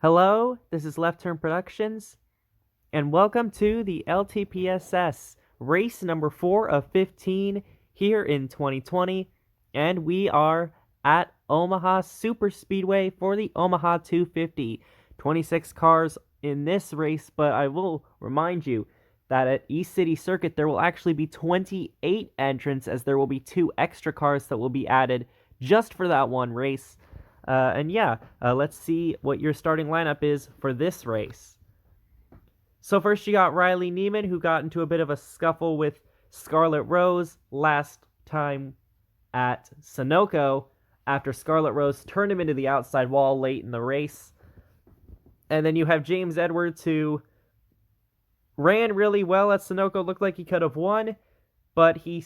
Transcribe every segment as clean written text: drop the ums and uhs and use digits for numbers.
Hello, this is Left Turn Productions, and welcome to the LTPSS race number 4 of 15 here in 2020, and we are at Omaha Superspeedway for the Omaha 250. 26 cars in this race, but I will remind you that at East City Circuit there will actually be 28 entrants, as there will be 2 extra cars that will be added just for that one race. Let's see what your starting lineup is for this race. So first you got Riley Neiman, who got into a bit of a scuffle with Scarlett Rose last time at Sunoco after Scarlett Rose turned him into the outside wall late in the race. And then you have James Edwards, who ran really well at Sunoco, looked like he could have won, but he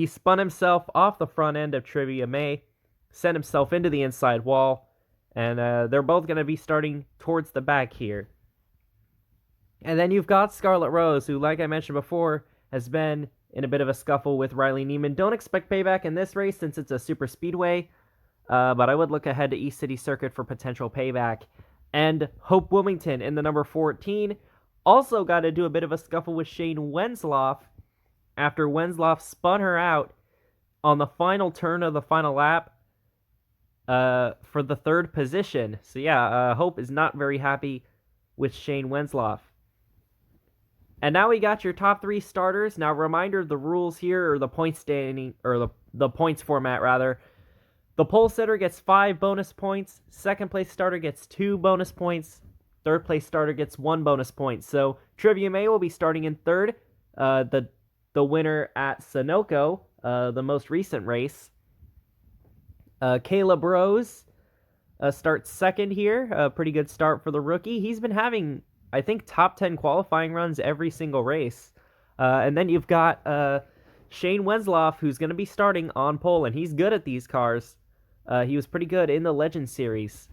spun himself off the front end of Trivia May, sent himself into the inside wall, and they're both going to be starting towards the back here. And then you've got Scarlett Rose, who, like I mentioned before, has been in a bit of a scuffle with Riley Neiman. Don't expect payback in this race since it's a super speedway, but I would look ahead to East City Circuit for potential payback. And Hope Wilmington in the number 14 also got to do a bit of a scuffle with Shane Wenzloff after Wenzloff spun her out on the final turn of the final lap for the third position. So yeah, Hope is not very happy with Shane Wenzloff. And now we got your top 3 starters. Now, reminder of the rules here, or the point standing, or the points format rather. The Polesitter gets 5 bonus points. Second place starter gets 2 bonus points. Third place starter gets 1 bonus point. So Trivia May will be starting in third. The winner at Sunoco, the most recent race. Caleb Rose starts second here. A pretty good start for the rookie. He's been having, I think, top 10 qualifying runs every single race. And then you've got Shane Wenzloff, who's going to be starting on pole, and he's good at these cars. He was pretty good in the Legends series.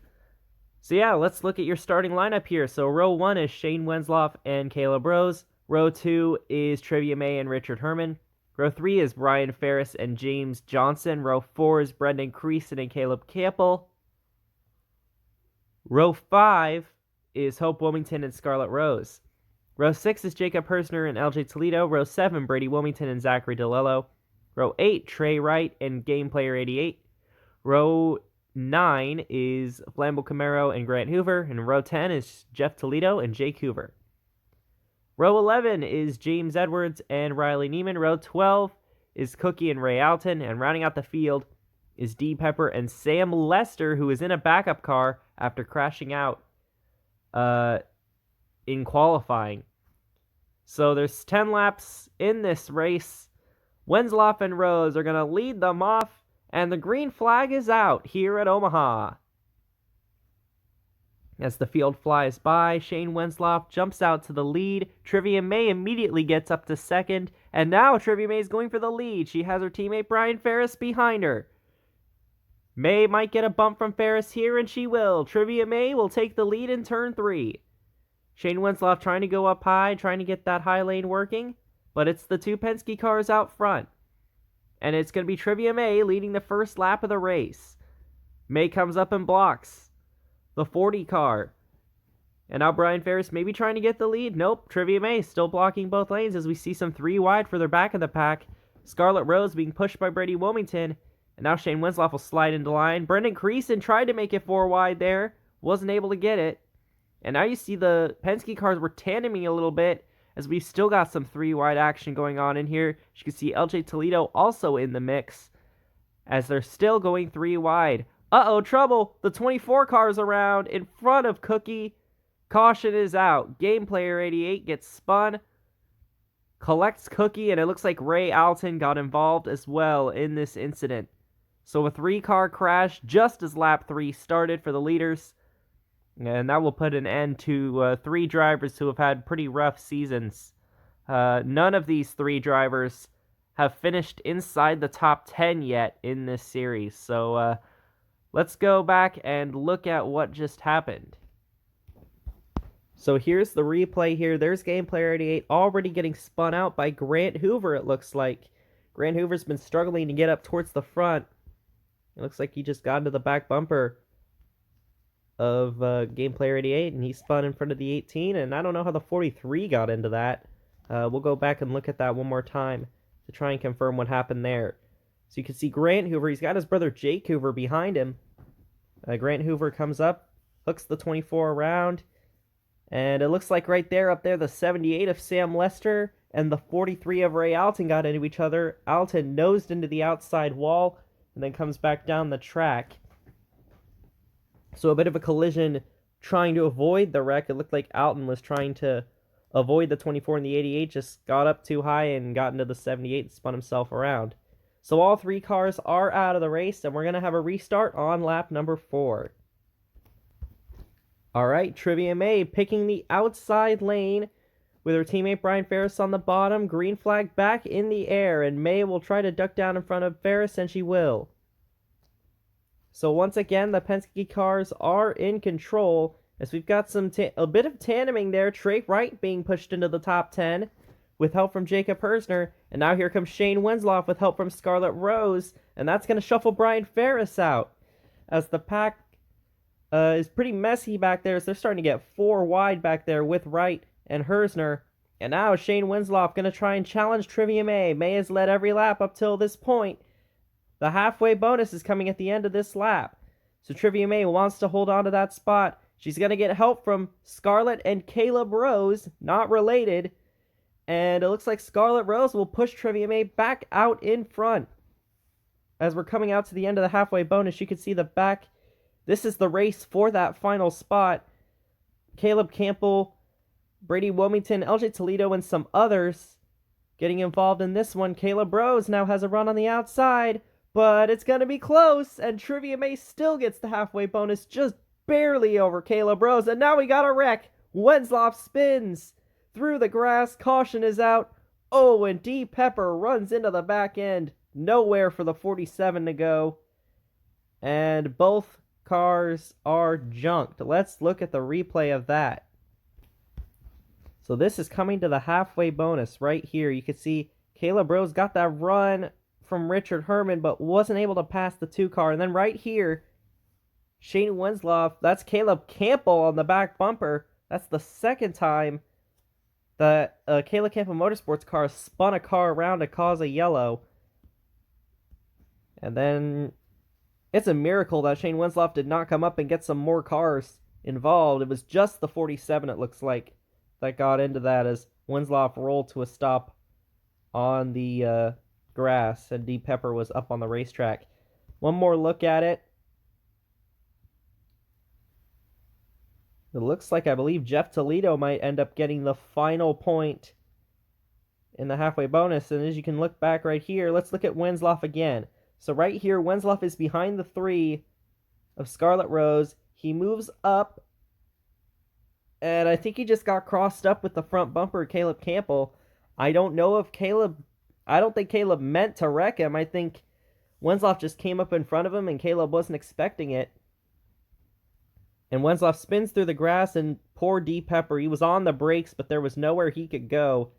So yeah, let's look at your starting lineup here. So row 1 is Shane Wenzloff and Caleb Rose. Row 2 is Trivia May and Richard Herman. Row 3 is Brian Ferris and James Johnson. Row 4 is Brendan Creason and Caleb Campbell. Row 5 is Hope Wilmington and Scarlett Rose. Row 6 is Jacob Hersner and LJ Toledo. Row 7, Brady Wilmington and Zachary DeLello. Row 8, Trey Wright and Game Player 88. Row 9 is Flambo Camaro and Grant Hoover. And row 10 is Jeff Toledo and Jake Hoover. Row 11 is James Edwards and Riley Neiman. Row 12 is Cookie and Ray Alton. And rounding out the field is Dee Pepper and Sam Lester, who is in a backup car after crashing out in qualifying. So there's 10 laps in this race. Wenzloff and Rose are going to lead them off, and the green flag is out here at Omaha. As the field flies by, Shane Wenzloff jumps out to the lead. Trivia May immediately gets up to second, and now Trivia May is going for the lead. She has her teammate Brian Ferris behind her. May might get a bump from Ferris here, and she will. Trivia May will take the lead in turn 3. Shane Wenzloff trying to go up high, trying to get that high lane working, but it's the 2 Penske cars out front. And it's going to be Trivia May leading the first lap of the race. May comes up and blocks the 40 car. And now Brian Ferris maybe trying to get the lead. Nope, Trivia May still blocking both lanes as we see some 3 wide further back in the pack. Scarlett Rose being pushed by Brady Wilmington. And now Shane Wenzloff will slide into line. Brendan Creason tried to make it 4 wide there. Wasn't able to get it. And now you see the Penske cars were tandeming a little bit, as we've still got some 3 wide action going on in here. As you can see LJ Toledo also in the mix, as they're still going 3 wide. Uh-oh, trouble! The 24 cars around in front of Cookie. Caution is out. Game Player 88 gets spun, collects Cookie, and it looks like Ray Alton got involved as well in this incident. So a 3-car crash just as lap 3 started for the leaders. And that will put an end to 3 drivers who have had pretty rough seasons. None of these 3 drivers have finished inside the top 10 yet in this series. So let's go back and look at what just happened. So here's the replay here. There's Game Player 88 already getting spun out by Grant Hoover, it looks like. Grant Hoover's been struggling to get up towards the front. It looks like he just got into the back bumper of Game Player 88, and he spun in front of the 18, and I don't know how the 43 got into that. We'll go back and look at that one more time to try and confirm what happened there. So you can see Grant Hoover, he's got his brother Jake Hoover behind him. Grant Hoover comes up, hooks the 24 around, and it looks like right there, up there, the 78 of Sam Lester and the 43 of Ray Alton got into each other. Alton nosed into the outside wall and then comes back down the track. So a bit of a collision trying to avoid the wreck. It looked like Alton was trying to avoid the 24 and the 88, just got up too high and got into the 78 and spun himself around. So all three cars are out of the race, and we're going to have a restart on lap number 4. All right, Trivia May picking the outside lane with her teammate Brian Ferris on the bottom. Green flag back in the air, and May will try to duck down in front of Ferris, and she will. So once again, the Penske cars are in control, as we've got a bit of tandeming there. Trey Wright being pushed into the top 10 with help from Jacob Hersner, and now here comes Shane Wenzloff with help from Scarlett Rose, and that's going to shuffle Brian Ferris out, as the pack is pretty messy back there, as they're starting to get 4 wide back there with Wright and Hersner. And now Shane Wenzloff going to try and challenge Trivia May. May has led every lap up till this point. The halfway bonus is coming at the end of this lap, so Trivia May wants to hold on to that spot. She's going to get help from Scarlett and Caleb Rose, not related. And it looks like Scarlett Rose will push Trivia May back out in front. As we're coming out to the end of the halfway bonus, you can see the back. This is the race for that final spot. Caleb Campbell, Brady Wilmington, LJ Toledo, and some others getting involved in this one. Caleb Rose now has a run on the outside, but it's going to be close, and Trivia May still gets the halfway bonus, just barely over Caleb Rose. And now we got a wreck. Wenzloff spins through the grass. Caution is out. Oh, and D. Pepper runs into the back end. Nowhere for the 47 to go. And both cars are junked. Let's look at the replay of that. So this is coming to the halfway bonus right here. You can see Caleb Rose got that run from Richard Herman, but wasn't able to pass the 2 car. And then right here, Shane Wenzloff, that's Caleb Campbell on the back bumper. That's the second time that Caleb Campbell Motorsports car spun a car around to cause a yellow. And then it's a miracle that Shane Wenzloff did not come up and get some more cars involved. It was just the 47, it looks like, that got into that, as Wenzloff rolled to a stop on the grass, and D. Pepper was up on the racetrack. One more look at it. It looks like, I believe, Jeff Toledo might end up getting the final point in the halfway bonus. And as you can look back right here, let's look at Wenzloff again. So right here, Wenzloff is behind the 3 of Scarlett Rose. He moves up, and I think he just got crossed up with the front bumper of Caleb Campbell. I don't think Caleb meant to wreck him. I think Wenzloff just came up in front of him, and Caleb wasn't expecting it. And Wenzloff spins through the grass, and poor D. Pepper, he was on the brakes, but there was nowhere he could go.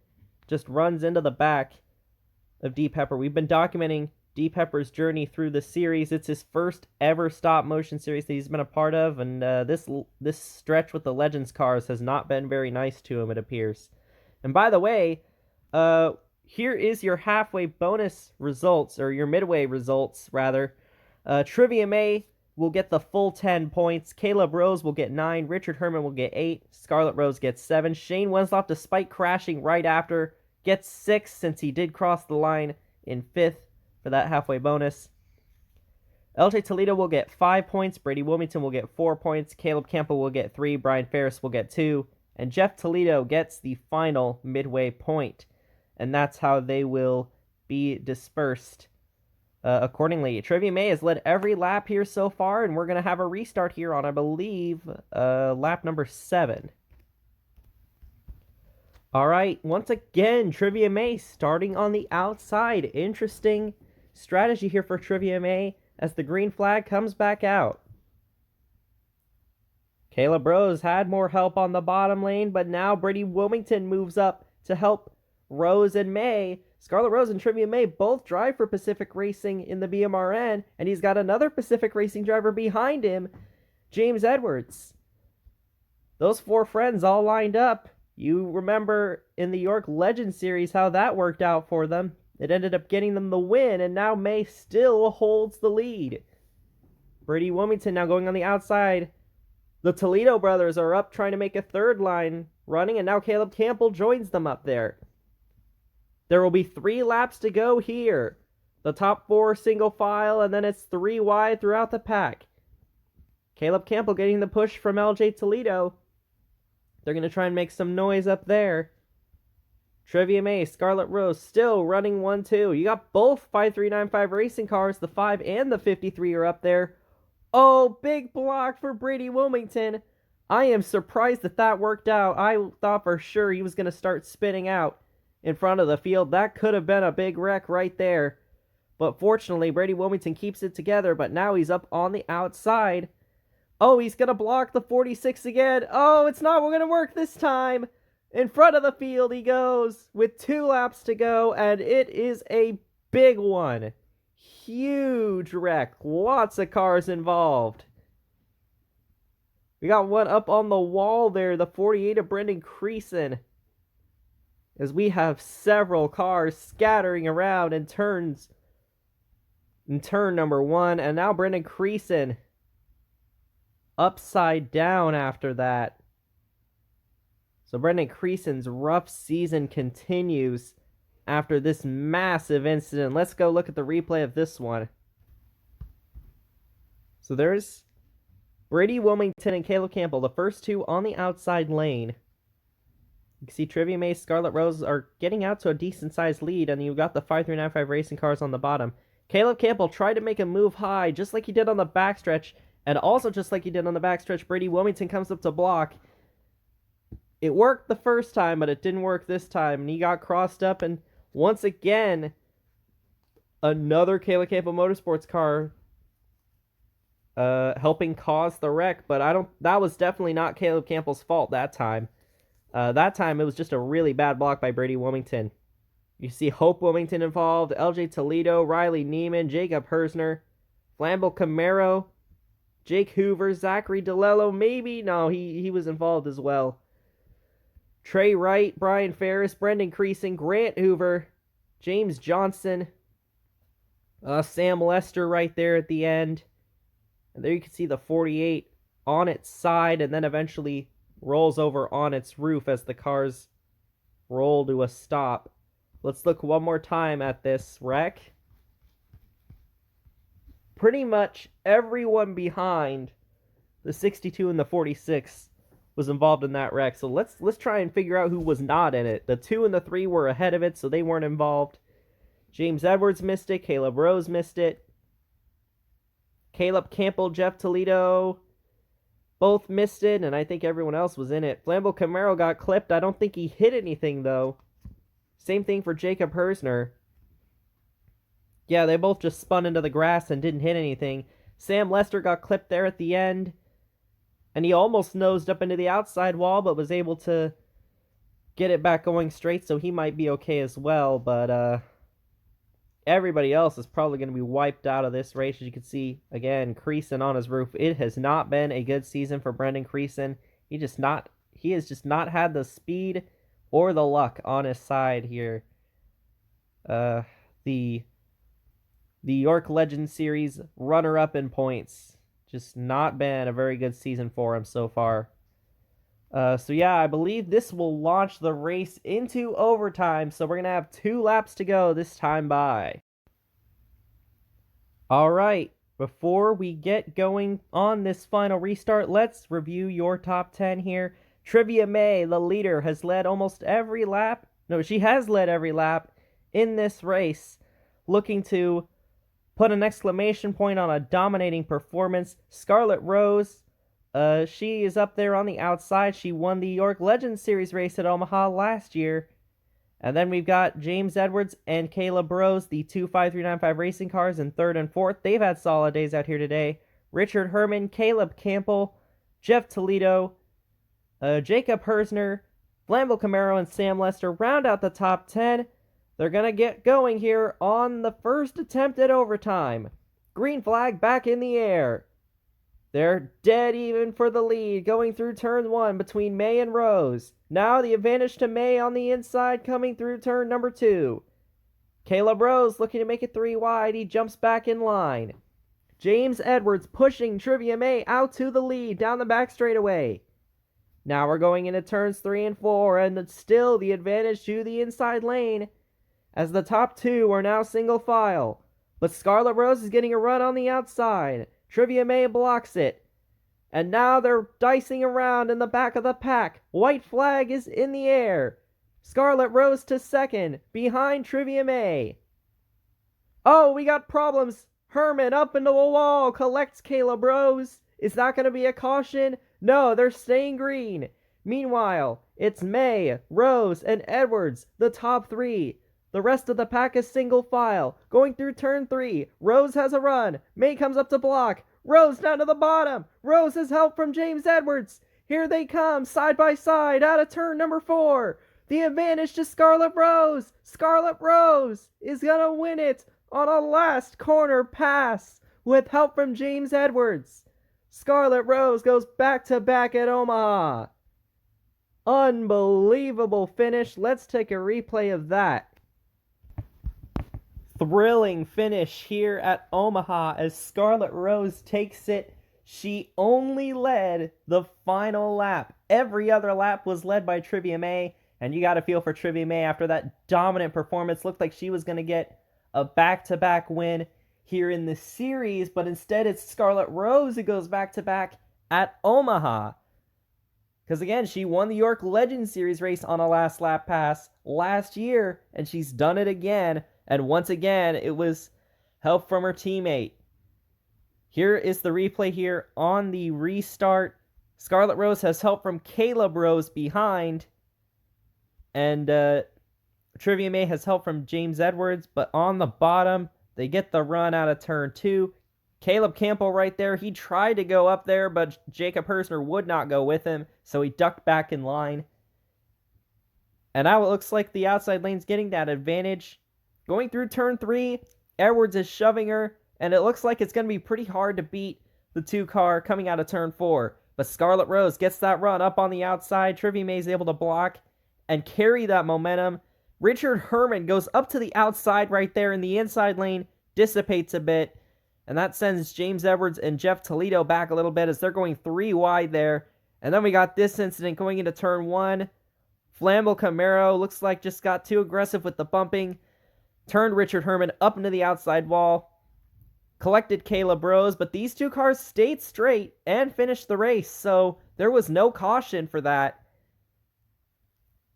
Just runs into the back of D. Pepper. We've been documenting D. Pepper's journey through the series. It's his first ever stop motion series that he's been a part of, and this stretch with the Legends cars has not been very nice to him, it appears. And by the way, here is your halfway bonus results, or your midway results, rather. Trivia May will get the full 10 points. Caleb Rose will get 9. Richard Herman will get 8. Scarlett Rose gets 7. Shane Wenzloff, despite crashing right after, gets 6, since he did cross the line in 5th for that halfway bonus. LJ Toledo will get 5 points. Brady Wilmington will get 4 points. Caleb Campbell will get 3. Brian Ferris will get 2. And Jeff Toledo gets the final midway point. And that's how they will be dispersed accordingly. Trivia May has led every lap here so far, and we're going to have a restart here on, I believe, lap number 7. All right, once again, Trivia May starting on the outside. Interesting strategy here for Trivia May as the green flag comes back out. Caleb Rose had more help on the bottom lane, but now Brady Wilmington moves up to help Rose and May. Scarlett Rose and Trivia May both drive for Pacific Racing in the BMRN, and he's got another Pacific Racing driver behind him. James Edwards. Those four friends all lined up. You remember in the York Legends series how that worked out for them. It ended up getting them the win, and now May still holds the lead. Brady Wilmington now going on the outside. The Toledo brothers are up trying to make a third line running, and now Caleb Campbell joins them up there. There will be 3 laps to go here. The top 4 single file, and then it's 3 wide throughout the pack. Caleb Campbell getting the push from LJ Toledo. They're going to try and make some noise up there. Trivia May, Scarlet Rose still running 1-2. You got both 5395 racing cars. The 5 and the 53 are up there. Oh, big block for Brady Wilmington. I am surprised that worked out. I thought for sure he was going to start spinning out in front of the field. That could have been a big wreck right there. But fortunately, Brady Wilmington keeps it together, but now he's up on the outside. Oh, he's going to block the 46 again. Oh, it's not going to work this time. In front of the field he goes with 2 laps to go, and it is a big one. Huge wreck. Lots of cars involved. We got one up on the wall there, the 48 of Brendan Creason. As we have several cars scattering around in turns. In turn number 1, and now Brendan Creason upside down after that. So Brendan Creason's rough season continues after this massive incident. Let's go look at the replay of this one. So there's Brady Wilmington and Caleb Campbell, the first 2 on the outside lane. You can see Trivia May, Scarlet Rose are getting out to a decent-sized lead, and you've got the 5395 racing cars on the bottom. Caleb Campbell tried to make a move high, just like he did on the backstretch, and also just like he did on the backstretch, Brady Wilmington comes up to block. It worked the first time, but it didn't work this time, and he got crossed up, and once again, another Caleb Campbell Motorsports car helping cause the wreck, but that was definitely not Caleb Campbell's fault that time. That time, it was just a really bad block by Brady Wilmington. You see Hope Wilmington involved, LJ Toledo, Riley Neiman, Jacob Hersner, Flambeau Camaro, Jake Hoover, Zachary DeLello, maybe? No, he was involved as well. Trey Wright, Brian Ferris, Brendan Creasing, Grant Hoover, James Johnson, Sam Lester right there at the end. And there you can see the 48 on its side and then eventually rolls over on its roof as the cars roll to a stop. Let's look one more time at this wreck. Pretty much everyone behind the 62 and the 46 was involved in that wreck. So let's try and figure out who was not in it. The 2 and the 3 were ahead of it, so they weren't involved. James Edwards missed it. Caleb Rose missed it. Caleb Campbell, Jeff Toledo both missed it, and I think everyone else was in it. Flambeau Camaro got clipped. I don't think he hit anything, though. Same thing for Jacob Hersner. Yeah, they both just spun into the grass and didn't hit anything. Sam Lester got clipped there at the end, and he almost nosed up into the outside wall, but was able to get it back going straight, so he might be okay as well. But everybody else is probably going to be wiped out of this race. As you can see, again, Creason on his roof. It has not been a good season for Brendan Creason. He has just not had the speed or the luck on his side here. The York Legends Series runner-up in points. Just not been a very good season for him so far. So yeah, I believe this will launch the race into overtime. So we're going to have 2 laps to go this time by. Alright, before we get going on this final restart, let's review your top 10 here. Trivia May, the leader, has led almost every lap. No, she has led every lap in this race, looking to put an exclamation point on a dominating performance. Scarlet Rose, she is up there on the outside. She won the York Legends Series race at Omaha last year. And then we've got James Edwards and Caleb Rose, the 2 5395 racing cars in 3rd and 4th. They've had solid days out here today. Richard Herman, Caleb Campbell, Jeff Toledo, Jacob Hersner, Flambeau Camaro, and Sam Lester round out the top 10. They're going to get going here on the first attempt at overtime. Green flag back in the air. They're dead even for the lead going through turn 1 between May and Rose. Now the advantage to May on the inside coming through turn number 2. Caleb Rose looking to make it 3 wide. He jumps back in line. James Edwards pushing Trivia May out to the lead down the back straightaway. Now we're going into turns 3 and 4, and still the advantage to the inside lane as the top 2 are now single file. But Scarlet Rose is getting a run on the outside. Trivia May blocks it. And now they're dicing around in the back of the pack. White flag is in the air. Scarlet Rose to second, behind Trivia May. Oh, we got problems. Herman up into the wall, collects Caleb Rose. Is that going to be a caution? No, they're staying green. Meanwhile, it's May, Rose, and Edwards, the top 3. The rest of the pack is single file. Going through turn 3. Rose has a run. May comes up to block. Rose down to the bottom. Rose has help from James Edwards. Here they come, side by side, out of turn number 4. The advantage to Scarlet Rose. Scarlet Rose is going to win it on a last corner pass with help from James Edwards. Scarlet Rose goes back-to-back at Omaha. Unbelievable finish. Let's take a replay of that. Thrilling finish here at Omaha as Scarlet Rose takes it. She only led the final lap. Every other lap was led by Trivia May, and you got to feel for Trivia May after that dominant performance. Looked like she was going to get a back-to-back win here in the series, but instead it's Scarlet Rose who goes back-to-back at Omaha. Because again, she won the York Legends Series race on a last lap pass last year, and she's done it again. And once again, it was help from her teammate. Here is the replay here on the restart. Scarlet Rose has help from Caleb Rose behind. And Trivia May has help from James Edwards. But on the bottom, they get the run out of turn 2. Caleb Campbell right there. He tried to go up there, but Jacob Hersner would not go with him. So he ducked back in line. And now it looks like the outside lane's getting that advantage. Going through turn 3, Edwards is shoving her, and it looks like it's going to be pretty hard to beat the 2 car coming out of turn 4. But Scarlet Rose gets that run up on the outside. Trivia May is able to block and carry that momentum. Richard Herman goes up to the outside right there in the inside lane, dissipates a bit, and that sends James Edwards and Jeff Toledo back a little bit as they're going 3 wide there. And then we got this incident going into turn 1. Flambeau Camaro looks like just got too aggressive with the bumping. Turned Richard Herman up into the outside wall. Collected Caleb Rose, but these 2 cars stayed straight and finished the race, so there was no caution for that.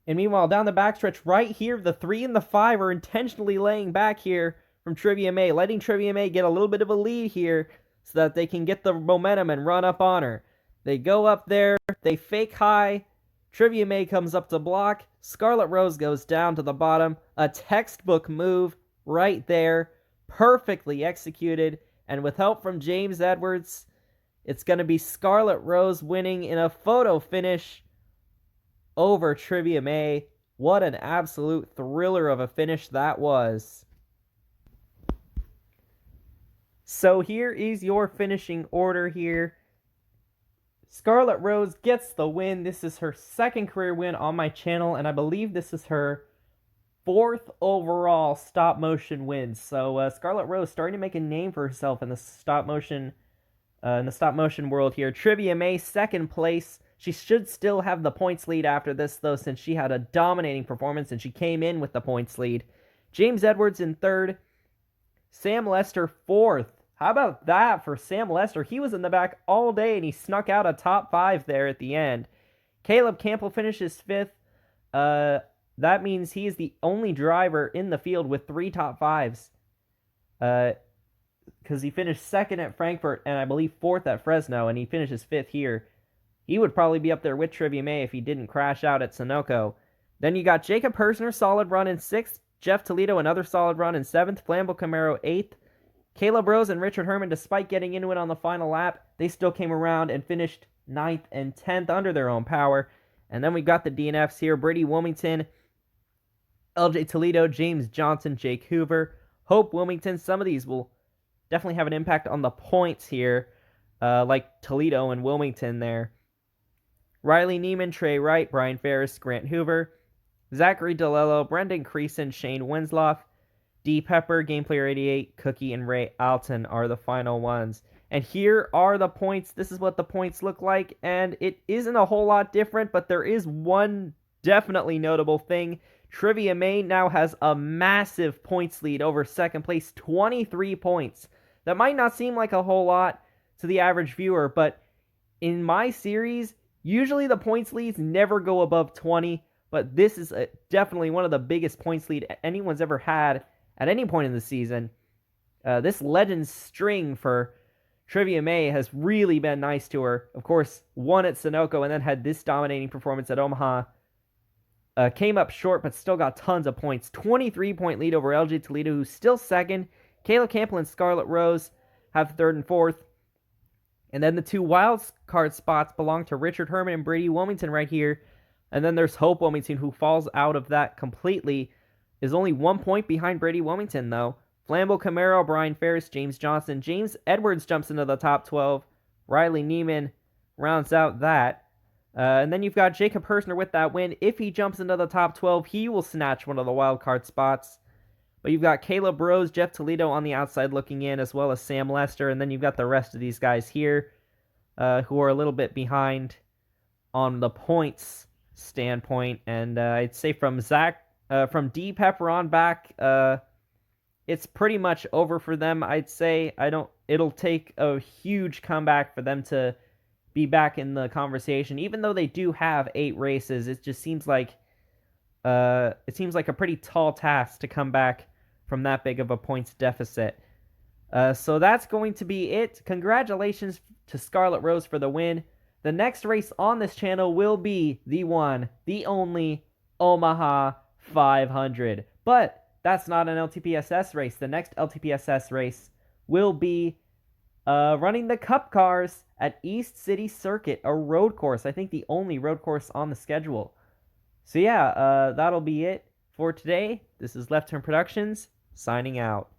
And meanwhile, down the backstretch right here, the 3 and the 5 are intentionally laying back here from Trivia May, letting Trivia May get a little bit of a lead here so that they can get the momentum and run up on her. They go up there, they fake high. Trivia May comes up to block. Scarlet Rose goes down to the bottom. A textbook move right there. Perfectly executed. And with help from James Edwards, it's going to be Scarlet Rose winning in a photo finish over Trivia May. What an absolute thriller of a finish that was. So here is your finishing order here. Scarlet Rose gets the win. This is her 2nd career win on my channel, and I believe this is her 4th overall stop-motion win. So Scarlet Rose starting to make a name for herself in the stop-motion world here. Trivia May, 2nd place. She should still have the points lead after this, though, since she had a dominating performance, and she came in with the points lead. James Edwards in 3rd. Sam Lester, 4th. How about that for Sam Lester? He was in the back all day, and he snuck out a top 5 there at the end. Caleb Campbell finishes 5th. That means he is the only driver in the field with 3 top 5s. Because he finished 2nd at Frankfurt, and I believe 4th at Fresno, and he finishes 5th here. He would probably be up there with Trivia May if he didn't crash out at Sunoco. Then you got Jacob Hersner, solid run in 6th. Jeff Toledo, another solid run in 7th. Flambeau Camaro, 8th. Caleb Rose and Richard Herman, despite getting into it on the final lap, they still came around and finished 9th and 10th under their own power. And then we got the DNFs here. Brady Wilmington, LJ Toledo, James Johnson, Jake Hoover, Hope Wilmington. Some of these will definitely have an impact on the points here. like Toledo and Wilmington there. Riley Neiman, Trey Wright, Brian Ferris, Grant Hoover, Zachary DeLello, Brendan Creason, Shane Wenzloff, D. Pepper, Game Player 88, Cookie, and Ray Alton are the final ones. And here are the points. This is what the points look like, and it isn't a whole lot different, but there is one definitely notable thing. Trivia May now has a massive points lead over second place, 23 points. That might not seem like a whole lot to the average viewer, but in my series, usually the points leads never go above 20, but this is definitely one of the biggest points lead anyone's ever had at any point in the season. This Legends string for Trivia May has really been nice to her. Of course, won at Sunoco and then had this dominating performance at Omaha. Came up short, but still got tons of points. 23-point lead over LG Toledo, who's still second. Kayla Campbell and Scarlett Rose have third and fourth. And then the two wild card spots belong to Richard Herman and Brady Wilmington right here. And then there's Hope Wilmington, who falls out of that completely. Is only 1 point behind Brady Wilmington, though. Flambeau Camaro, Brian Ferris, James Johnson. James Edwards jumps into the top 12. Riley Neiman rounds out that. And then you've got Jacob Hersner with that win. If he jumps into the top 12, he will snatch one of the wild card spots. But you've got Caleb Rose, Jeff Toledo on the outside looking in, as well as Sam Lester. And then you've got the rest of these guys here who are a little bit behind on the points standpoint. And I'd say from D Pepper on back, it's pretty much over for them. I'd say it'll take a huge comeback for them to be back in the conversation. Even though they do have 8 races, it just seems like a pretty tall task to come back from that big of a points deficit. So that's going to be it. Congratulations to Scarlett Rose for the win. The next race on this channel will be the one, the only Omaha 500. But that's not an LTPSS race. The next LTPSS race will be running the Cup cars at East City Circuit, a road course. I think the only road course on the schedule. So yeah, that'll be it for today. This is Left Turn Productions, signing out.